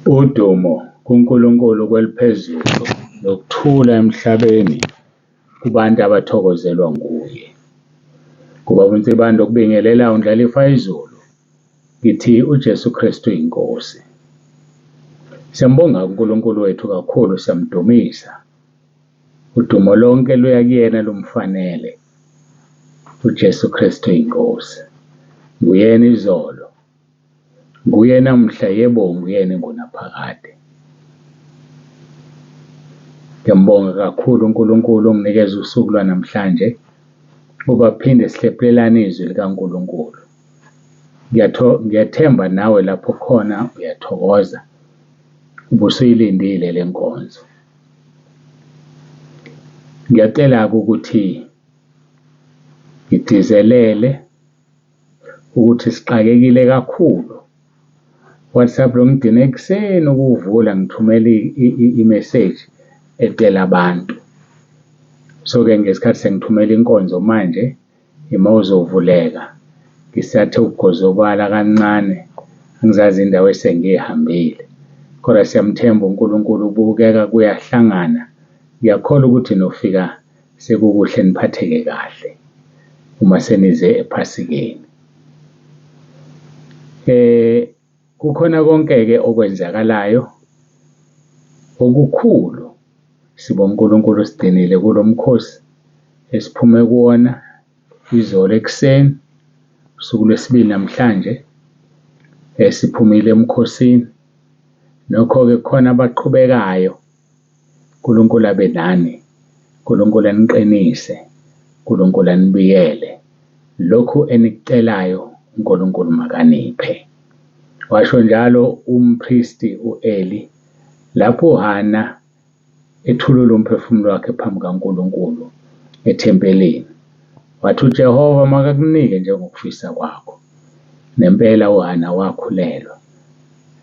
Udumo kuNkulunkulu kweliphezulu nokuthula emhlabeni kubantu abathokozelwa nguye. Kuba unsibando kubingelela undlalifa izulu. Ngithi uJesu Kristu inkosi. Siyambonga uNkulunkulu wethu kakhulu, siyamdumisa. Udumo lonke luya kuyena lumfanele. uJesu Kristu inkosi. Nguyena izolo. Nguye namuhla, yebo nguyena ngunaphakade. Ngiyambonga kakhulu uNkulunkulu onginikeza usuku lwanamhlanje ukuba phinde sihlephulelane izwi likaNkulunkulu. Ngiyathemba nawe lapho khona uyathokoza ubusuyilindile le nkonzo. Ngiyacela-ke ukuthi ngigcizelele ukuthi sixakekile kakhulu. WhatsApp lo ngidine ekuseni ukuvula ngithumela i-message etela abantu. So-ke ngesikhathi sengithumela inkonzo manje imawuzovuleka. Ngisathe ukugozobala kancane, angizazi indawo esengiyihambile. Kodwa siyamthemba uNkulunkulu, ukubukeka kuyahlangana. Ngiyakholwa ukuthi nofika sekukuhle niphatheke kahle uma senize ephasikeni. Kukhona konke-ke okwenzakalayo okukhulu. Sibonga uNkulunkulu sigcinile kulo mkhosi esiphume kuwona izolo ekuseni, usuku lwesibili namhlanje siphumile emkhosini. Nokho-ke kukhona abaqhubekayo. uNkulunkulu abe nani, uNkulunkulu aniqinise, uNkulunkulu anibiyele. Lokhu enikucelayo uNkulunkulu makaniphe. Washo njalo umpristi u-Eli lapho uHana ethulula umphefumulo wakhe phambi kaNkulunkulu ethempelini. Wathi uJehova makakunike njengokufisa kwakho. Nempela uHana wakhulelwa.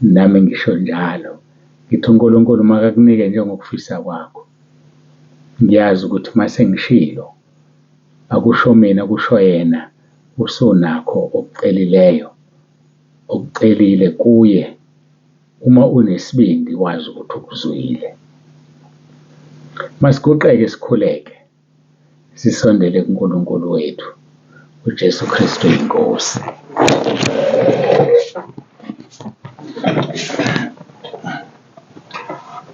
Nami ngisho njalo. Ngithi uNkulunkulu makakunike njengokufisa kwakho. Ngiyazi ukuthi mase ngishilo akusho mina, kusho yena usunakho okucelileyo, okucelile kuye. Uma unesibindi wazi ukuthi ukuzwile. Masiguqeke sikhuleke sisondele kuNkulunkulu wethu uJesu Kristu inkosi.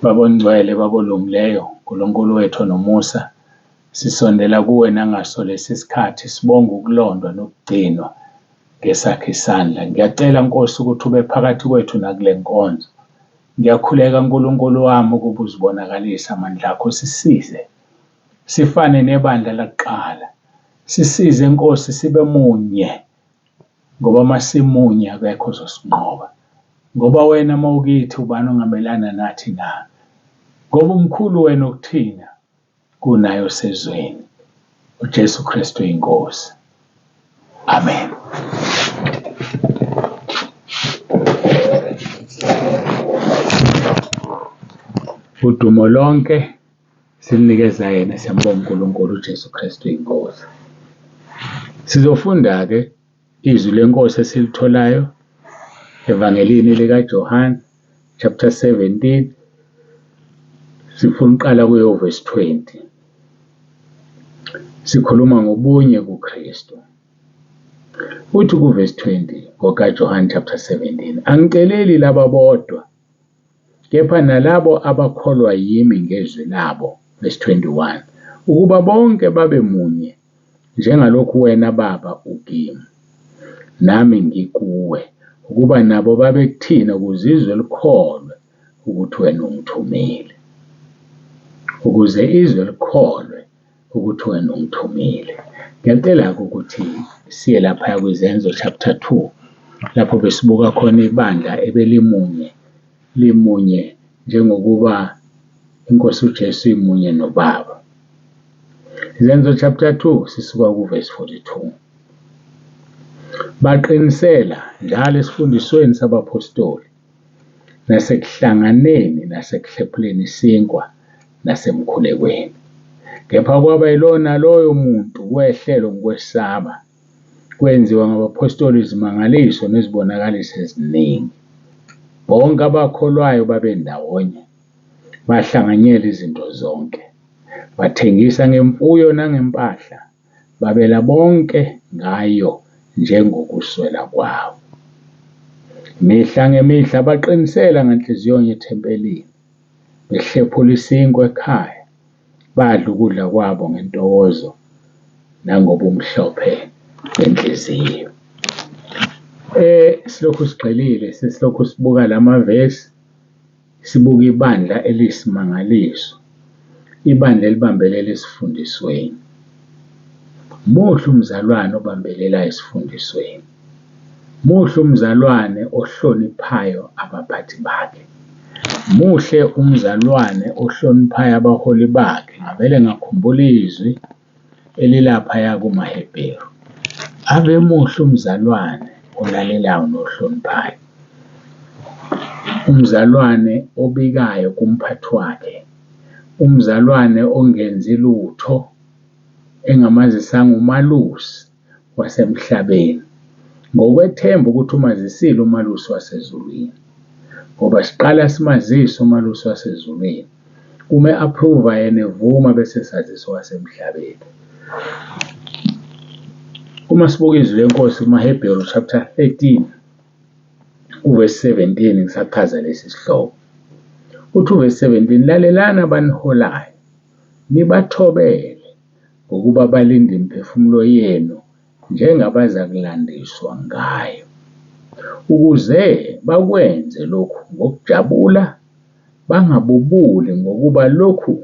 Babongcwele, babolungileyo, uNkulunkulu wethu onomusa, sisondela kuwe nangaso lesi sikhathi sibonga ukulondwa nokugcinwa ngesakhe isandla. Ngiyacela Nkosi ukuthi ube phakathi kwethu nakule nkonzo. Ngiyakhuleka uNkulunkulu wami ukuba uzibonakalise amandla akho. Sisize sifane nebandla lakuqala. Sisize Nkosi sibe munye, ngoba masimunye akekho ozosinqoba. Ngoba wena mawukithi ubani ongamelana nathi na? Ngoba umkhulu wena ukuthina kunayo sezweni. uJesu Kristu inkosi. Amen. Udumo lonke silinikeza yena. Siyambonga uNkulunkulu uJesu Kristu inkosi. Sizofunda-ke izwi lenkosi esilitholayo evangelini likaJohane chapter 17. Sifuna uqala kuyo verse 20. Sikhuluma ngobunye kuKristu. Uthi ku verse 20 ngokaJohane chapter 17, angiceleli laba bodwa, kepha nalabo abakholwa yimi ngezwi labo. Verse 21, ukuba bonke babe munye njengalokhu wena Baba ukimi nami ngikuwe, ukuba nabo babe kuthina ukuze izwe likholwe ukuthi wena ungithumile. Ukuze izwe likholwe ukuthi wena ungithumile. Ngiyacela-ke ukuthi siye lapha kwizenzo chapter 2, lapho besibuka khona ibandla limunye njengokuba inkosi uJesu imunye noBaba. Izenzo chapter 2 sisuka ku verse 42. Baqinisela njalo esifundisweni sabapostoli nasekuhlanganeni nasekuhlephuleni isinkwa nasemkhulekweni. Kepha kwaba yilona loyo muntu wehlelo ngokwesaba kwenziwa ngabapostoli izimangaliso nezibonakaliso eziningi. Bonke abakholwayo babe ndawonye, bahlanganyela izinto zonke, bathengisa ngemfuyo nangempahla, babela bonke ngayo njengokuswela kwabo. Mihla ngemihla baqinisela ngenhliziyo ethempelini, behlephula isinkwa ekhaya, badla ukudla kwabo ngentokozo nangobumhlophe benhliziyo. Silokhu sigxilile sesilokhu sibuka lamavesi, sibuka ibandla eliyisimangaliso, ibandla elibambelela esifundisweni. Muhle umzalwane obambelela esifundisweni. Muhle umzalwane ohloniphayo abaphathi bakhe. Muhle umzalwane ohloniphayo abaholi bakhe. Ngavele ngakhumbula izwi elilaphaya kumaHebheru. Ave muhle umzalwane olalelayo nohloniphayo. Umzalwane obikayo kumphathi wakhe. Umzalwane ongenzi lutho engamazisanga umalusi wasemhlabeni, ngokwethemba ukuthi umazisile umalusi wasezulwini. Ngoba siqala simazise umalusi wasezulwini, uma approve yena evuma bese sazisa wasemhlabeni. Uma sibuka izwi lenkosi kumaHebheru chapter 13 uverse 17, ngisachaza lesi sihloko. Uthi uverse 17, lalelani abaniholayo, nibathobele ngokuba balinde imiphefumulo yenu njengabaza kulandiswa ngayo, ukuze bakwenze lokhu ngokujabula, bangabubuli ngokuba lokhu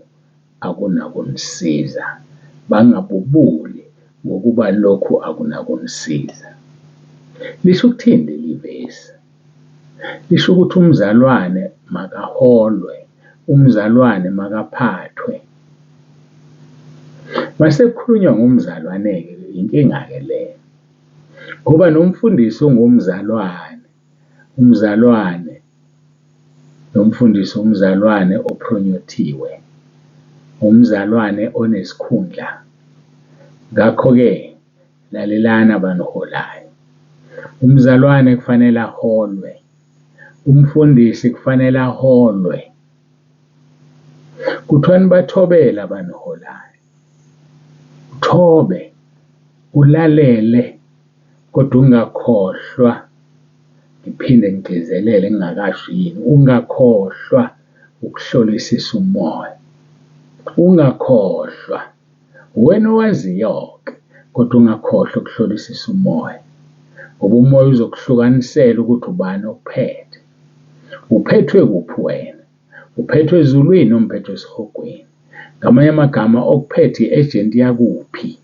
akunakunisiza. Bangabubuli ngokuba lokhu akunakunisiza. Lisho ukuthini leli vesi? Lisho ukuthi umzalwane makaholwe, umzalwane makaphathwe. Mase kukhulunywa ngomzalwane-ke, inkinga-ke leyo. Ngoba nomfundisi ongumzalwane, nomfundisi umzalwane ophronyothiwe, umzalwane onesikhundla. Ngakho-ke lalelana abaniholayo. Umzalwane kufanele aholwe. Umfundisi kufanele aholwe. Kuthiwa nibathobele abaniholayo. Uthobe, ulalele, kodwa ungakhohlwa. Ngiphinde ngigcizelele ngingakasho yini, ungakhohlwa ukuhlolisisa umoya. Ungakhohlwa, wena owaziyo-ke, kodwa ungakhohlwa ukuhlolisisa umoya. Ngoba umoya uzokuhlukanisela ukuthi ubani okuphethe. Uphethwe kuphi wena? Uphethwe ezulwini noma uphethwe esihogweni? Ngamanye amagama, okuphethe i-agent yakuphi?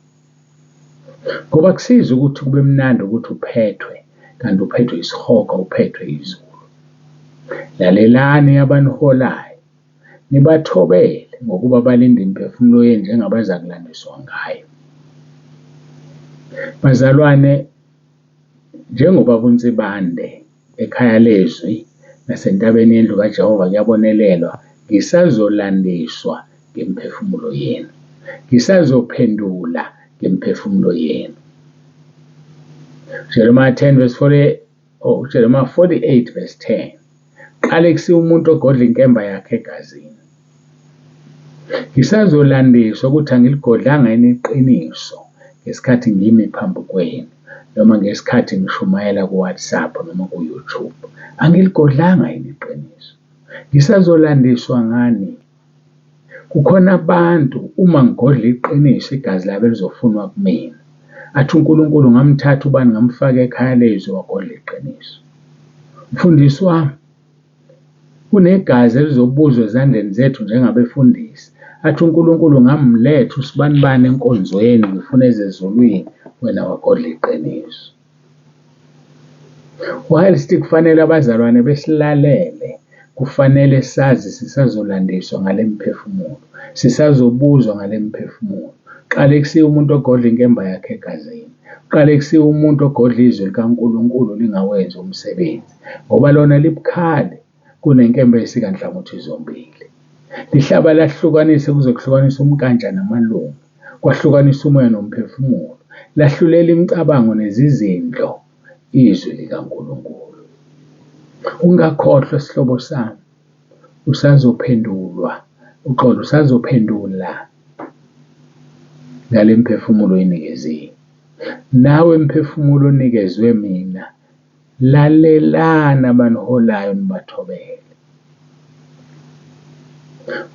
Ngoba kusiza ukuthi kube mnandi ukuthi uphethwe, kanti uphethwe isihogo, uphethwe izulu. Lalelani abaniholayo, nibathobele ngokuba balinde imiphefumulo yenu njengabaza kulandiswa ngayo. Bazalwane, njengoba bunsibande ekhaya lezwi nasentabeni yendlu kaJehova kuyabonelelwa, ngisazolandiswa ngemiphefumulo yenu. Ngisazophendula ngemiphefumulo yenu. Jeremiah 48 verse 10. Qale kusiwa umuntu ogodla inkemba yakhe egazini. Ngisazolandiswa ukuthi angiligodlanga yini iqiniso ngesikhathi ngimi phambi kwenu, noma ngesikhathi ngishumayela ku-WhatsApp noma ku-YouTube. Angiligodlanga yini iqiniso? Ngisazolandiswa ngani? Kukhona abantu uma ngigodla iqiniso igazi labo lizofunwa kumina. Athi uNkulunkulu ngamthatha ubani ngamfaka ekhaya lezwi wagodla iqiniso. Mfundisi wami, kunegazi elizobuzwa ezandleni zethu njengabefundisi. Athi uNkulunkulu ngamletha usibanibani enkonzweni ngifuna ezezulwini, wena wagodla iqiniso. Whilst kufanele abazalwane besilalele, kufanele sazi sisazolandiswa ngale miphefumulo, sisazobuzwa ngale miphefumulo. Qale kusiwa umuntu ogodla inkemba yakhe egazini. Qale kusiwa umuntu ogodla izwi likaNkulunkulu lingawenzi umsebenzi, ngoba lona libukhali kunenkemba eyisikanhlangothi zombili. Lihlaba lahlukanise kuze kuhlukanisa umnkantsha namalungu, kwahlukanisa umoya nomphefumulo. lahlulela imicabango nezizindlo izwi likaNkulunkulu. Ungakhohlwa sihlobo sami, usazophendula ngale mphefumulo oyinikeziwe. Nawe mphefumulo onikezwe mina, lalelana abaniholayo nibathobele.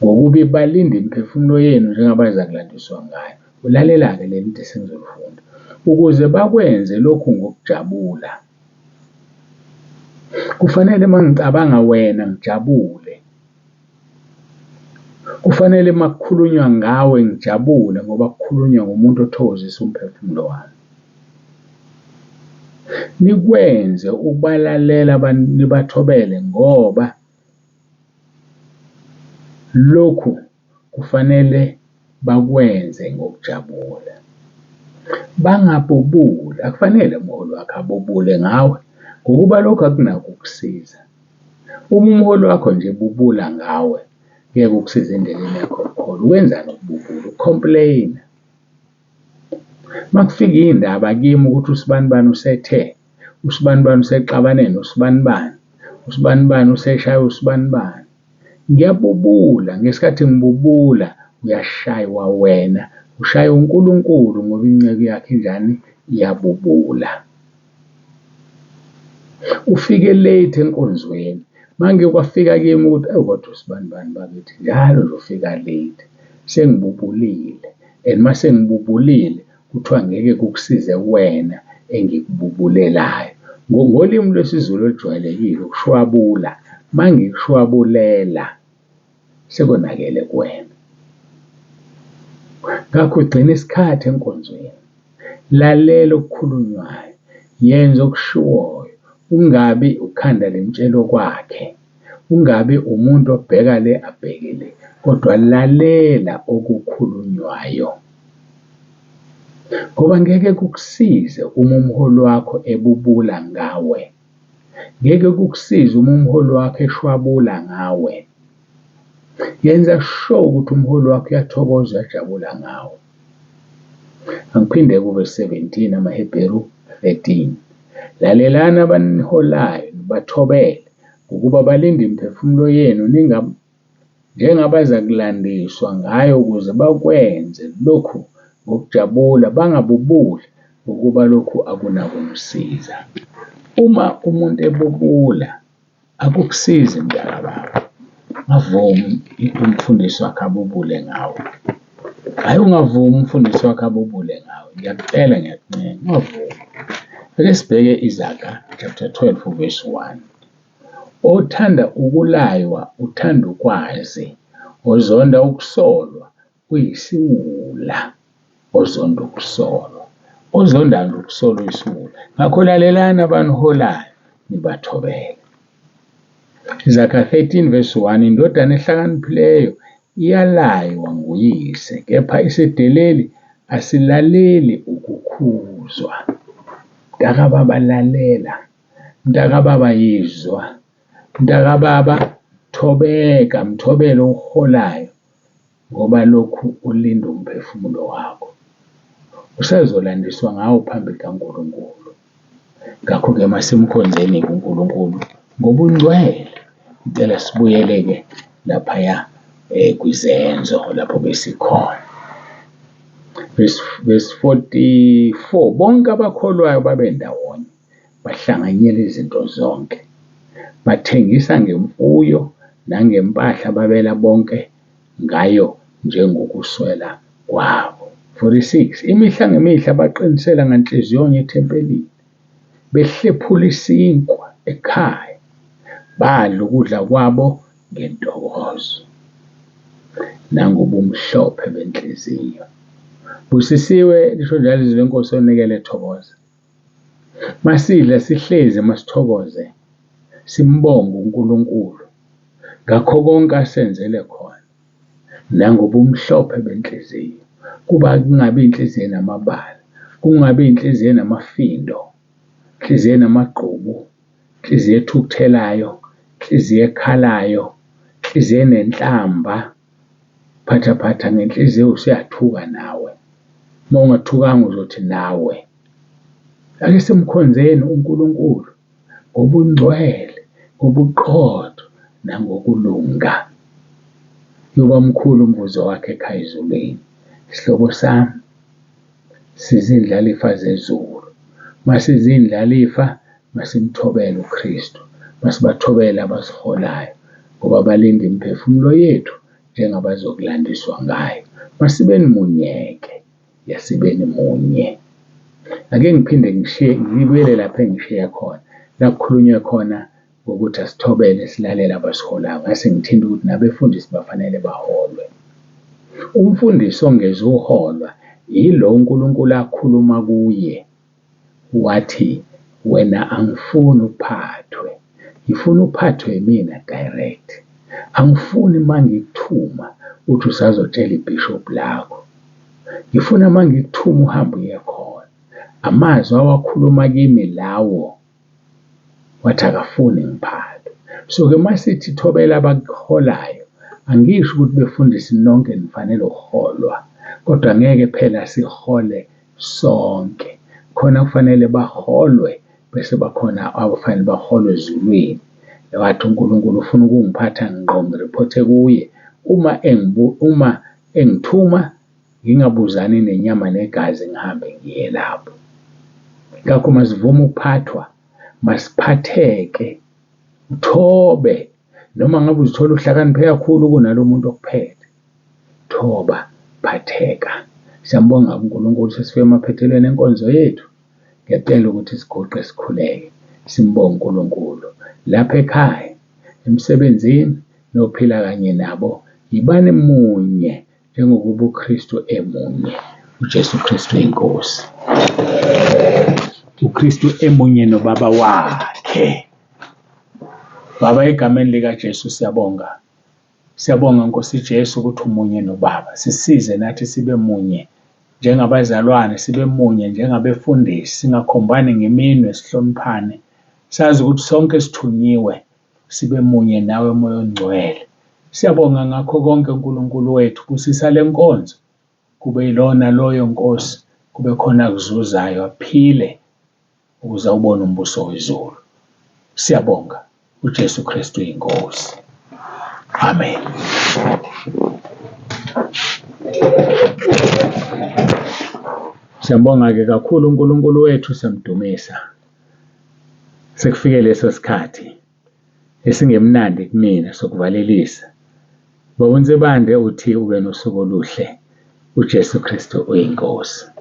Ngokuba balinde imphefumulo yenu njengabaza kulandiswa ngayo. Ulalela-ke leli nto esengizolifunda, ukuze bakwenze lokhu ngokujabula. Kufanele uma ngicabanga wena ngijabule. Kufanele uma kukhulunywa ngawe ngijabule ngoba kukhulunywa ngumuntu othokozisa umphefumulo wami. Nikwenze ukubalalela nibathobele ngoba lokhu kufanele bakwenze ngokujabula. Bangabubuli. Akufanele umholi wakho abubule ngawe ngokuba lokhu akunakho ukusiza. Uma umholi wakho nje ebubula ngawe, ngeke ukusiza endleleni yakho yokuhola. Wenzani ukububula? Ucomplain. Uma kufika iy'ndaba kimi ukuthi usibanibani usethe, usibanibani usexabane nosibanibani, usibanibani useshaya usibanibani, ngiyabubula. Ngesikhathi ngibubula uyashaywa wena, ushaya uNkulunkulu ngoba inceku yakhe injani? Iyabubula. Ufike late enkonzweni. Manje kwafika kimi ukuthi kodwa usibanibani bakithi njalo uzofika late. Sengibubulile, and uma sengibubulile kuthiwa ngeke kukusize wena engikububulelayo. Ngolimi lwesiZulu olujwayelekile ukushwabula. Uma ngikushwabulela sekonakele kuwena. Ngakho gcina isikhathi enkonzweni, lalela okukhulunywayo, yenza okushiwoyo. Ungabi ukhanda lemtshelo kwakhe, ungabi umuntu obheka le abheke le, kodwa lalela okukhulunywayo. Ngoba ngeke kukusize uma umholi wakho ebubula ngawe. Ngeke kukusize uma umholi wakho eshwabula ngawe. Yenza sure ukuthi umholi wakho uyathokoza, uyajabula ngawe. Angiphinde kuvesi 17 amaHebheru 13. Lalelana abaniholayo nibathobele ukuba balinde imphefumulo yenu njengabaza kulandiswa ngayo ukuze bakwenze lokhu ngokujabula, bangabubuli ukuba lokhu akunakumsiza. Uma umuntu ebubula akukusizi mntakababa. Ungavumi umfundisi wakho abubule ngawe. Hhayi, ungavumi umfundisi wakho abubule ngawe. Ngiyakucela, ngiyakuncenga, ungavumi. Ake sibheke Izaga chapter 12 verse 1. Othanda ukulaywa uthanda ukwazi, ozonda ukusolwa uyisiwula. Ozonda ukusolwa, ozonda ukusolwa uyisiwula. Ngakho lalelana abaniholayo nibathobele. Izaga 13 verse 1. Indodana ehlakaniphileyo iyalaywa nguyise, kepha isideleli asilaleli ukukhuzwa. Mntakababa, lalela. Mntakababa, yizwa. Mntakababa, thobeka, mthobele oholayo ngoba lokhu ulinda umphefumulo wakho. Usazolandiswa ngawo phambi kaNkulunkulu. Ngakho-ke masimkhonzeni kuNkulunkulu ngobungcwele. Ngicela sibuyele-ke laphaya kwizenzo lapho besikhona. Verse 44. Bonke abakholwayo babe ndawonye, bahlanganyele izinto zonke. Bathengisa ngemfuyo nangempahla, babela bonke ngayo njengokuswela kwabo. 46. Imihla ngemihla baqinisela nganhliziyonye ethempelini, behlephula isinkwa ekhaya, badla ukudla kwabo ngentokozo nangobumhlophe benhliziyo. Busisiwe lisho njalo izwi lenkosi onikele thokoza. Masidla sihlezi masithokoze, simbonge uNkulunkulu ngakho konke asenzele khona nangobumhlophe benhliziyo. Kuba kungabi inhliziyo namabala, kungabi inhliziyo namafindo, inhliziyo namagqubu, inhliziyo ethukuthelayo, inhliziyo ekhalayo, inhliziyo enenhlamba. Phatha ngenhliziyo usuyathuka nawe. uma ungathukanga uzothi nawe. Ake simkhonzeni uNkulunkulu ngobungcwele, ngobuqotho nangokulunga. Yoba mkhulu umvuzo wakhe ekhaya ezulwini. Sihlobo sami, sizindlalifa zezulu. Masizindlalifa, masimthobele uKristu, masibathobele abasiholayo ngoba balinda imiphefumulo yethu njengabazokulandiswa ngayo. Masibeni munyeke, yasibeni munye. Ake ngiphinde ngibuyele lapho engishiya khona. La kukhulunywe khona ngokuthi asithobele silalele abasiholayo. Ngase ngithinde ukuthi nabefundisi bafanele baholwe. Umfundisi ongeze uholwa yilo uNkulunkulu akhuluma kuye wathi, wena angifuni uphathwe, ngifuna uphathwe yimina direct. Angifuni mangikuthuma uthi usazotshela ibhishophu lakho. Ngifuna mangikuthuma uhambe uye khona. Amazwi awakhuluma kimi lawo wathi akafuni ngiphathwe. So-ke masithi thobela abakuholayo, angisho ukuthi befundisi nonke nifanele ukuholwa, kodwa ngeke phela sihole sonke. Khona kufanele baholwe bese bakhona abafanele baholwe ezulwini. Wathi uNkulunkulu ufuna ukungiphatha ngqo ngiripothe kuye. Uma engithuma ngingabuzani nenyama negazi ngihambe ngiye lapho. Ngakho masivuma ukuphathwa, masiphatheke, uthobe. Noma ngabe uzithola uhlakaniphe kakhulu kunalo muntu okuphethe. Thoba, phatheka. Siyambonga uNkulunkulu sesifike emaphethelweni enkonzo yethu. Ngiyacela ukuthi sigoqe sikhuleke, simbonge uNkulunkulu. Lapha ekhaya, emsebenzini, nophila kanye nabo, yibani munye njengokuba uKristu emunye. UJesu Kristu Inkosi. uKristu emunye noBaba wakhe. Baba, egameni likaJesu siyabonga. Siyabonga Nkosi Jesu ukuthi umunye noBaba. Sisize nathi sibe munye njengabazalwane, sibe munye njengabefundisi, singakhombani ngeminwe, sihloniphane. Sazi ukuthi sonke sithunyiwe sibe munye nawe Moya oNgcwele. Siyabonga ngakho konke uNkulunkulu wethu. Kusisa le nkonzo kube yilona loyo Nkosi, kube khona kuzuzayo, aphile ukuze ubone umbuso wezulu. Siyabonga uJesu Kristu Inkosi. Amen. Siyambonga-ke kakhulu uNkulunkulu wethu, siyamdumisa. Sekufike leso sikhathi esingemnandi kumina sokuvalelisa. Bawunze bande uthi ube nosuku oluhle. uJesu Kristu uyinkosi.